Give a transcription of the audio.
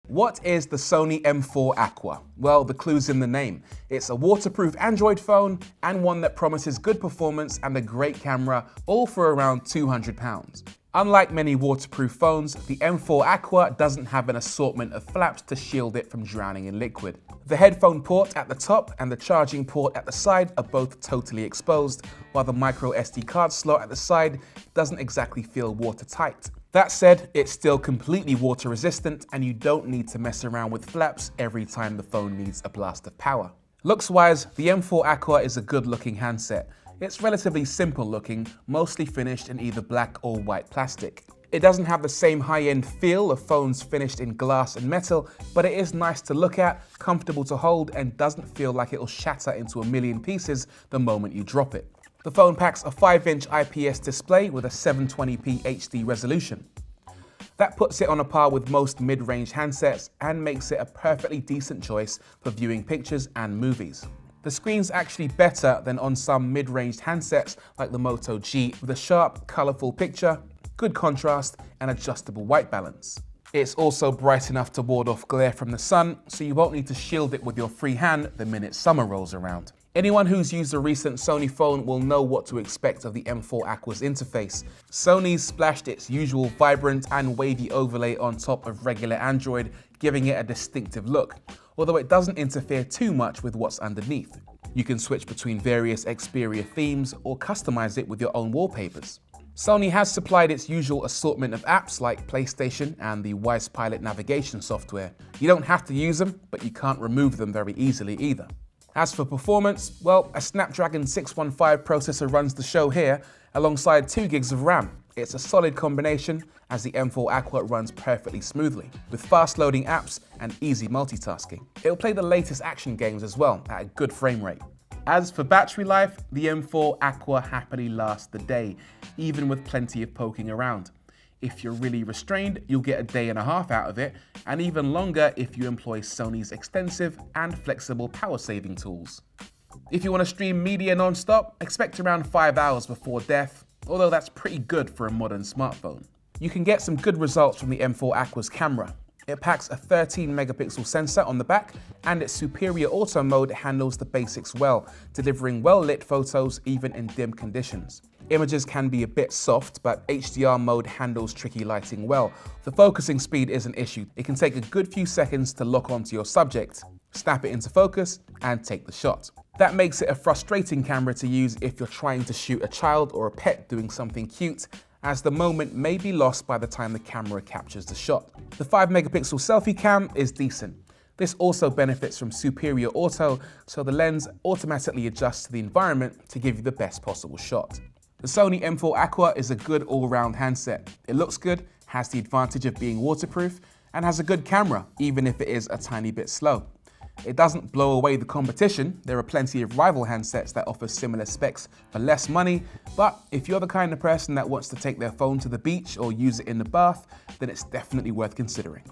What is the Sony M4 Aqua? Well, the clue's in the name. It's a waterproof Android phone and one that promises good performance and a great camera, all for around £200. Unlike many waterproof phones, the M4 Aqua doesn't have an assortment of flaps to shield it from drowning in liquid. The headphone port at the top and the charging port at the side are both totally exposed, while the micro SD card slot at the side doesn't exactly feel watertight. That said, it's still completely water resistant and you don't need to mess around with flaps every time the phone needs a blast of power. Looks-wise, the M4 Aqua is a good-looking handset. It's relatively simple looking, mostly finished in either black or white plastic. It doesn't have the same high-end feel of phones finished in glass and metal, but it is nice to look at, comfortable to hold, and doesn't feel like it'll shatter into a million pieces the moment you drop it. The phone packs a 5-inch IPS display with a 720p HD resolution. That puts it on a par with most mid-range handsets and makes it a perfectly decent choice for viewing pictures and movies. The screen's actually better than on some mid-range handsets like the Moto G, with a sharp, colourful picture, good contrast, and adjustable white balance. It's also bright enough to ward off glare from the sun, so you won't need to shield it with your free hand the minute summer rolls around. Anyone who's used a recent Sony phone will know what to expect of the M4 Aqua's interface. Sony's splashed its usual vibrant and wavy overlay on top of regular Android, giving it a distinctive look, although it doesn't interfere too much with what's underneath. You can switch between various Xperia themes or customize it with your own wallpapers. Sony has supplied its usual assortment of apps like PlayStation and the Wise Pilot navigation software. You don't have to use them, but you can't remove them very easily either. As for performance, well, a Snapdragon 615 processor runs the show here, alongside 2 gigs of RAM. It's a solid combination, as the M4 Aqua runs perfectly smoothly, with fast-loading apps and easy multitasking. It'll play the latest action games as well, at a good frame rate. As for battery life, the M4 Aqua happily lasts the day, even with plenty of poking around. If you're really restrained, you'll get a day and a half out of it, and even longer if you employ Sony's extensive and flexible power-saving tools. If you want to stream media non-stop, expect around 5 hours before death, although that's pretty good for a modern smartphone. You can get some good results from the M4 Aqua's camera. It packs a 13-megapixel sensor on the back, and its superior auto mode handles the basics well, delivering well-lit photos even in dim conditions. Images can be a bit soft, but HDR mode handles tricky lighting well. The focusing speed is an issue. It can take a good few seconds to lock onto your subject, snap it into focus, and take the shot. That makes it a frustrating camera to use if you're trying to shoot a child or a pet doing something cute, as the moment may be lost by the time the camera captures the shot. The 5-megapixel selfie cam is decent. This also benefits from superior auto, so the lens automatically adjusts to the environment to give you the best possible shot. The Sony M4 Aqua is a good all-round handset. It looks good, has the advantage of being waterproof, and has a good camera, even if it is a tiny bit slow. It doesn't blow away the competition. There are plenty of rival handsets that offer similar specs for less money, but if you're the kind of person that wants to take their phone to the beach or use it in the bath, then it's definitely worth considering.